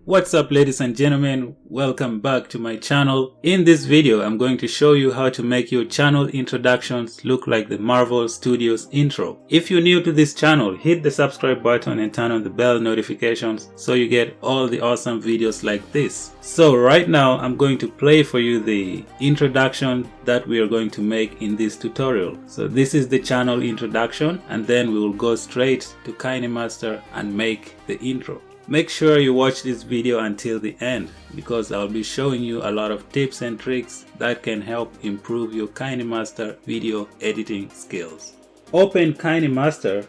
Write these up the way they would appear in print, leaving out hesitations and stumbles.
What's up, ladies and gentlemen, welcome back to my channel. In this video I'm going to show you how to make your channel introductions look like the Marvel Studios intro. If you're new to this channel, hit the subscribe button and turn on the bell notifications so you get all the awesome videos like this. So right now I'm going to play for you the introduction that we are going to make in this tutorial. So this is the channel introduction, and then we will go straight to Kinemaster and make the intro. Make sure you watch this video until the end, because I'll be showing you a lot of tips and tricks that can help improve your Kinemaster video editing skills. Open Kinemaster,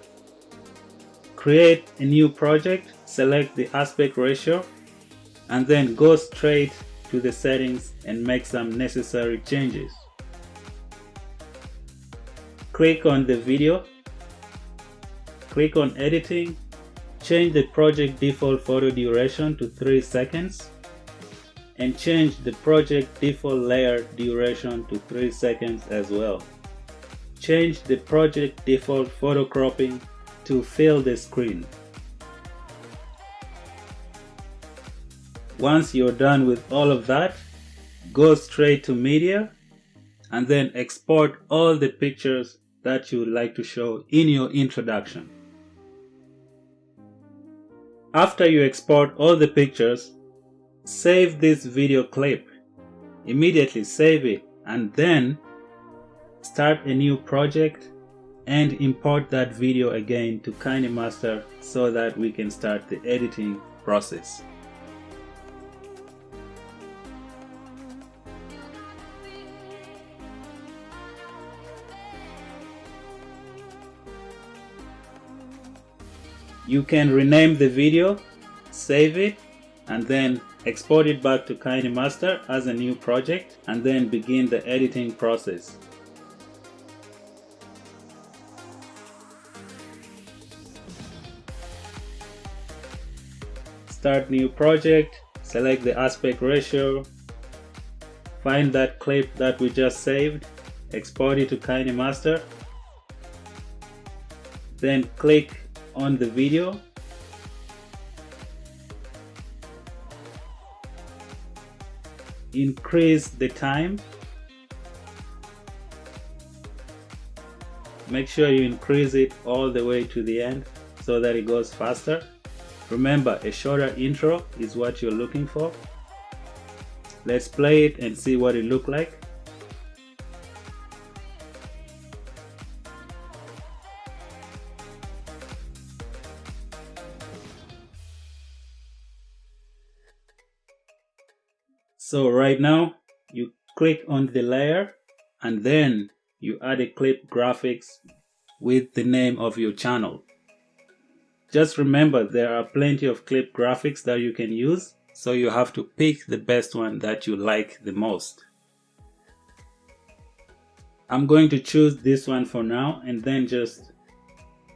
create a new project, select the aspect ratio, and then go straight to the settings and make some necessary changes. Click on the video, click on editing, change the project default photo duration to 3 seconds and change the project default layer duration to 3 seconds as well. Change the project default photo cropping to fill the screen. Once you're done with all of that, go straight to media and then export all the pictures that you would like to show in your introduction. After you export all the pictures, save this video clip. Immediately save it and then start a new project and import that video again to Kinemaster so that we can start the editing process. You can rename the video, save it, and then export it back to Kinemaster as a new project and then begin the editing process. Start new project, select the aspect ratio, find that clip that we just saved, export it to Kinemaster, then click on the video, increase the time, make sure you increase it all the way to the end so that it goes faster. Remember, a shorter intro is what you're looking for. Let's play it and see what it looks like. So right now you click on the layer and then you add a clip graphics with the name of your channel. Just remember, there are plenty of clip graphics that you can use, so you have to pick the best one that you like the most. I'm going to choose this one for now and then just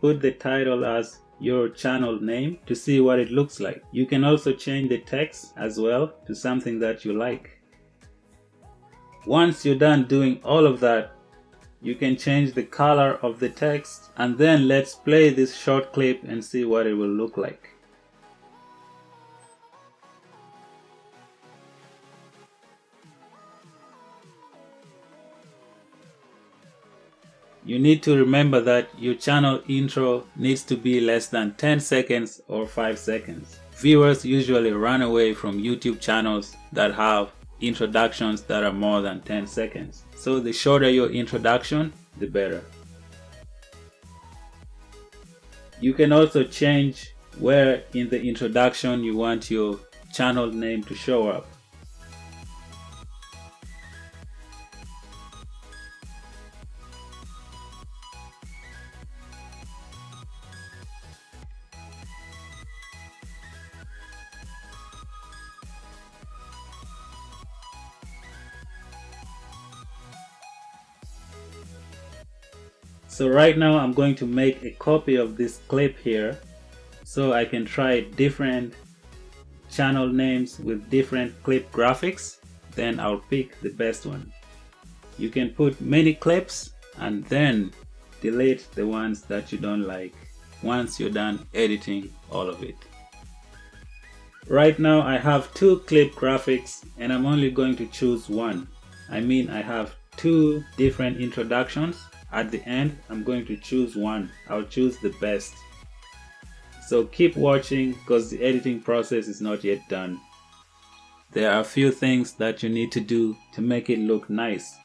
put the title as your channel name to see what it looks like. You can also change the text as well to something that you like. Once you're done doing all of that, you can change the color of the text, and then let's play this short clip and see what it will look like. You need to remember that your channel intro needs to be less than 10 seconds or 5 seconds. Viewers usually run away from YouTube channels that have introductions that are more than 10 seconds. So the shorter your introduction, the better. You can also change where in the introduction you want your channel name to show up. So right now I'm going to make a copy of this clip here so I can try different channel names with different clip graphics, then I'll pick the best one. You can put many clips and then delete the ones that you don't like once you're done editing all of it. Right now I have two clip graphics and I'm only going to choose one. I mean, I have two different introductions. At the end, I'm going to choose one. I'll choose the best. So keep watching because the editing process is not yet done. There are a few things that you need to do to make it look nice.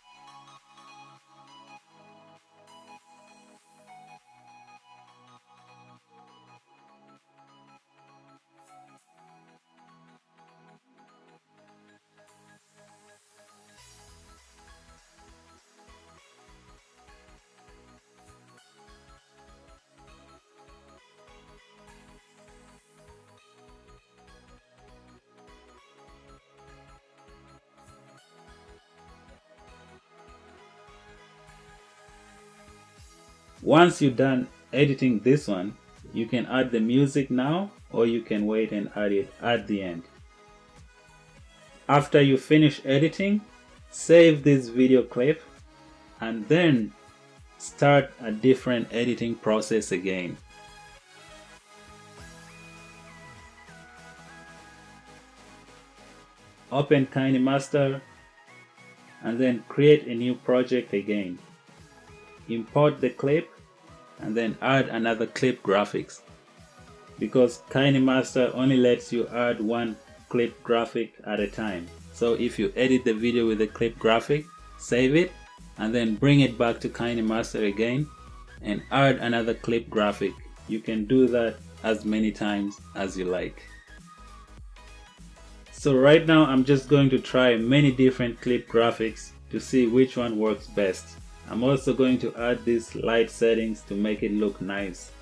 Once you're done editing this one, you can add the music now, or you can wait and add it at the end. After you finish editing, save this video clip and then start a different editing process again. Open Kinemaster and then create a new project again. Import the clip and then add another clip graphics, because Kinemaster only lets you add one clip graphic at a time. So if you edit the video with a clip graphic, save it and then bring it back to Kinemaster again and add another clip graphic. You can do that as many times as you like. So right now I'm just going to try many different clip graphics to see which one works best. I'm also going to add these light settings to make it look nice.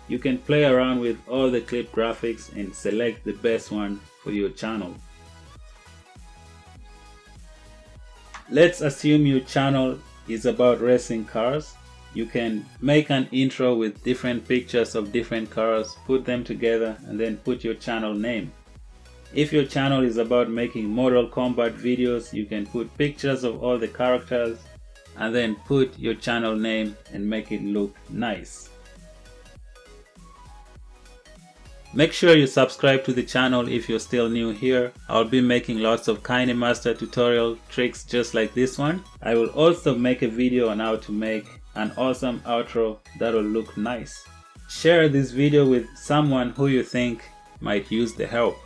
You can play around with all the clip graphics and select the best one for your channel. Let's assume your channel is about racing cars. You can make an intro with different pictures of different cars, put them together and then put your channel name. If your channel is about making Mortal Kombat videos, you can put pictures of all the characters and then put your channel name and make it look nice. Make sure you subscribe to the channel if you're still new here. I'll be making lots of Kinemaster tutorial tricks just like this one. I will also make a video on how to make an awesome outro that'll look nice. Share this video with someone who you think might use the help.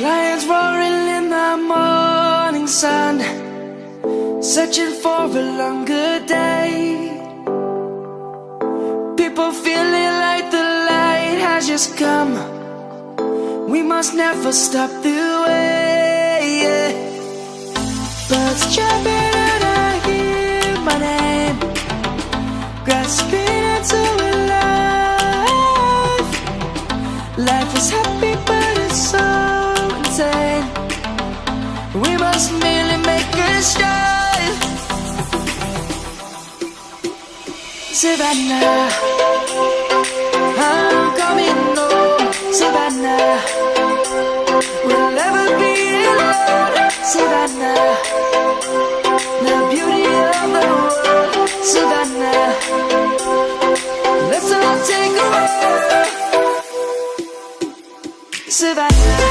Lions roaring in the morning sun, searching for a longer day. People feeling like the light has just come. We must never stop the way. Birds jumping and I hear my name, grasping into life. Life is happy but it's so insane. We must merely make a start. Savannah, I'm coming home. Savannah, we'll never be alone. Savannah, the beauty of the world. Savannah, let's all take a walk. Savannah.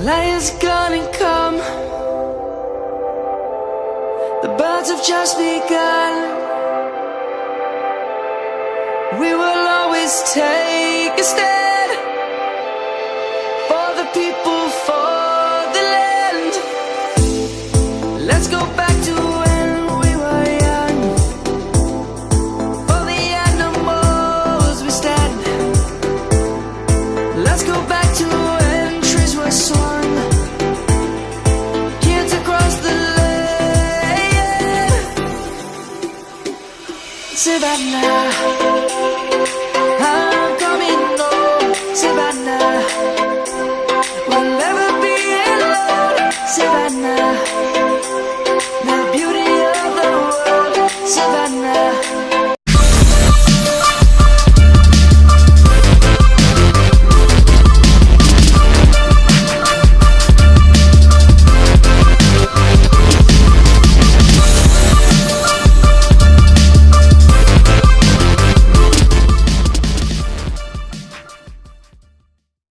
Lion's gonna come. The birds have just begun. We will always take a stand for the people, for the land. Let's go back to when we were young. For the animals we stand. Let's go back to when trees were swung. Kids across the land. into the night.